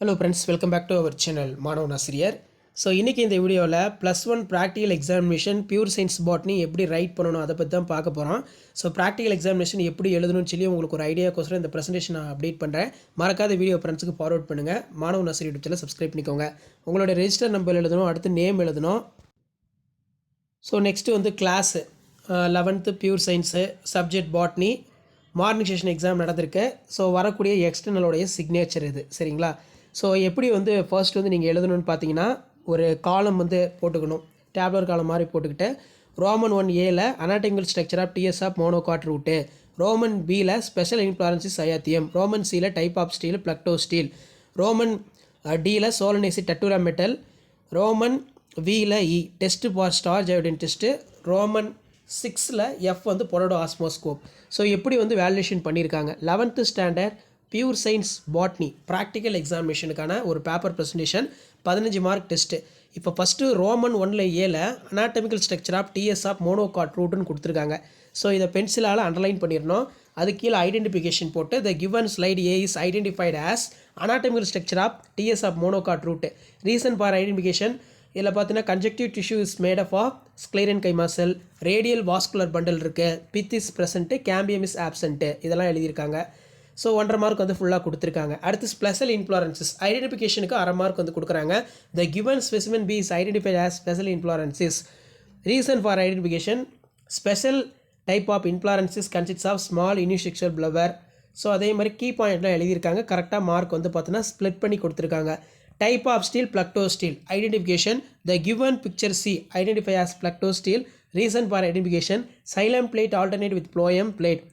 Hello friends, welcome back to our channel மாணவன் ஆசிரியர். So இன்றைக்கி இந்த வீடியோவில் +1 practical examination pure science botany எப்படி ரைட் பண்ணணும் அதை பற்றி தான் பார்க்க போகிறோம். ஸோ ப்ராக்டிக்கல் எக்ஸாமினேஷன் எப்படி எழுதணும்னு சொல்லி உங்களுக்கு ஒரு ஐடியாக்கோசரம் இந்த ப்ரெசன்டேஷன் நான் அப்டேட் பண்ணுறேன். மறக்காத வீடியோ ஃப்ரெண்ட்ஸுக்கு ஃபார்வர்ட் பண்ணுங்கள். மாணவன் ஆசிரியர் யூடியூப் சேனல் சப்ஸ்கிரைப் பண்ணிக்கோங்க. உங்களோட ரெஜிஸ்டர் நம்பர் எழுதணும், அடுத்து நேம் எழுதணும். ஸோ நெக்ஸ்ட்டு வந்து class 11th pure science subject botany morning session exam நடந்திருக்கு. ஸோ வரக்கூடிய எக்ஸ்டர்னலோடைய சிக்னேச்சர் இது, சரிங்களா? ஸோ எப்படி வந்து ஃபர்ஸ்ட் வந்து நீங்கள் எழுதணும்னு பார்த்தீங்கன்னா, ஒரு காலம் வந்து போட்டுக்கணும், டேப்லர் காலம் மாதிரி போட்டுக்கிட்டு Roman 1A anatomical structure of TS of monocot root, Roman பியில் ஸ்பெஷல் இன்ஃப்ளாரன்சிஸ் சயாத்தியம், ரோமன் சியில் type of stele plectostele, Roman டியில் சோலனேசி டட்டூரா மெட்டல், ரோமன் வியில் E test for starch iodine test, Roman 6 F வந்து potato osmoscope. So எப்படி வந்து valuation பண்ணியிருக்காங்க 11th standard pure science botany practical எக்ஸாமினேஷனுக்கான ஒரு paper presentation 15 mark test. இப்போ first Roman 1A anatomical structure of TS of monocot ரூட்டுன்னு கொடுத்துருக்காங்க. So இதை பென்சிலால் underline பண்ணிடணும். அது கீழே ஐடென்டிஃபிகேஷன் போட்டு the given slide A is identified as anatomical structure of TS of monocot root. Reason for identification இதில் பார்த்தீங்கன்னா conjunctive tissue is made of sclerenchymatous, radial vascular bundle இருக்குது, pith is present, cambium is absent, இதெல்லாம் எழுதியிருக்காங்க. So 1.5 mark வந்து ஃபுல்லாக கொடுத்துருக்காங்க. அடுத்து special இன்ஃப்ளாரன்சிஸ் ஐடென்டிஃபிகேஷனுக்கு 1/2 mark வந்து கொடுக்குறாங்க. The given specimen B is identified as special inflorescence. Reason for identification special type of inflorescence consists of small unisexual flower. So அதே மாதிரி கீ பாயிண்ட்லாம் எழுதியிருக்காங்க. கரெக்டாக மார்க் வந்து பார்த்தீங்கன்னா ஸ்ப்ளிட் பண்ணி கொடுத்துருக்காங்க. Type of stele plectostele identification the given picture C identify as plectostele. Reason for identification xylem plate alternate with phloem plate.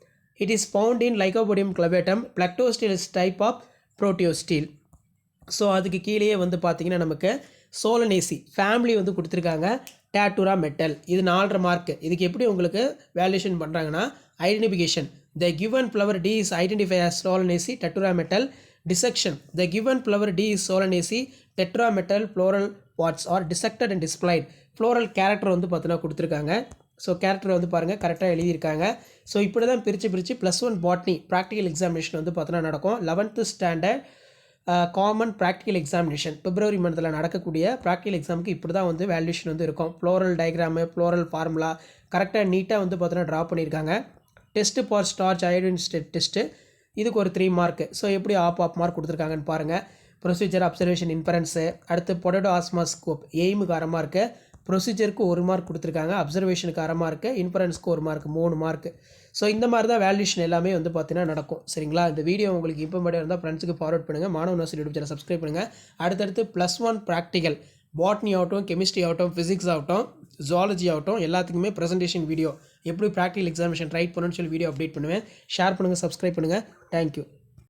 It is found in Lycopodium clavatum. Plactosteel is type of proteosteel. So அதுக்கு கீழேயே வந்து பார்த்தீங்கன்னா நமக்கு Solanaceae family வந்து கொடுத்துருக்காங்க. டேட்டூரா metal இது 4.5 mark. இதுக்கு எப்படி உங்களுக்கு வேல்யூஷன் பண்ணுறாங்கன்னா identification the given flower D is identify as Solanaceae Datura metel. Dissection the given flower D is Solanaceae Datura metel floral parts are dissected and displayed. Floral character வந்து பார்த்தீங்கன்னா கொடுத்துருக்காங்க. So character வந்து பாருங்கள் கரெக்டாக எழுதியிருக்காங்க. So இப்படி தான் பிரித்து +1 பாட்னி ப்ராக்டிக்கல் எக்ஸாமினேஷன் வந்து பார்த்தீங்கன்னா நடக்கும். 11th standard common practical examination February மந்த்தில் நடக்கக்கூடிய ப்ராக்டிக்கல் எக்ஸாமுக்கு இப்படி தான் வந்து வேல்யூஷன் வந்து இருக்கும். ஃப்ளோரல் டயக்ராமு, ஃப்ளோரல் ஃபார்முலா கரெக்டாக நீட்டாக வந்து பார்த்தீங்கன்னா ட்ரா பண்ணியிருக்காங்க. Test for starch iodine test இதுக்கு ஒரு 3 மார்க். ஸோ எப்படி ஆஃப் மார்க் கொடுத்துருக்காங்கன்னு பாருங்கள். ப்ரொசீஜர், அப்சர்வேஷன், இன்ஃபரன்ஸு, அடுத்து பொட்டேட்டோ ஆஸ்மாஸ்கோப் எய்முக்கு 1/2 மார்க்கு, ப்ரொசீஜருக்கு 1 மார்க் கொடுத்துருக்காங்க, அப்சர்வேஷனுக்கு 1/2 மார்க்கு, இன்ஃபரன்ஸ்க்கு 1 மார்க், 3 மார்க். ஸோ இந்த மாதிரி தான் வேல்யூஷன் எல்லாமே வந்து பார்த்தீங்கன்னா நடக்கும், சரிங்களா? இந்த வீடியோ உங்களுக்கு இம்பார்ட்டன்ட் இருந்தால் ஃப்ரெண்ட்ஸுக்கு ஃபார்வர்ட் பண்ணுங்கள். மாணவன் ஆசிரியர் யூடியூப் சேனல் சப்ஸ்கிரைப் பண்ணுங்கள். அடுத்தடுத்து +1 ப்ராக்டிக்கல் பாட்னி ஆகட்டும், கெமிஸ்ட்ரி ஆகட்டும், ஃபிசிக்ஸ் ஆகட்டும், ஜுவாலஜி ஆகட்டும் எல்லாத்துக்குமே ப்ரெசன்டேஷன் வீடியோ எப்படி ப்ராக்டிக்கல் எக்ஸாமினேஷன் ரைட் பண்ணணும்னு சொல்லி வீடியோ அப்டேட் பண்ணுவேன். ஷேர் பண்ணுங்கள், சப்ஸ்கிரைப் பண்ணுங்கள். தேங்க்யூ.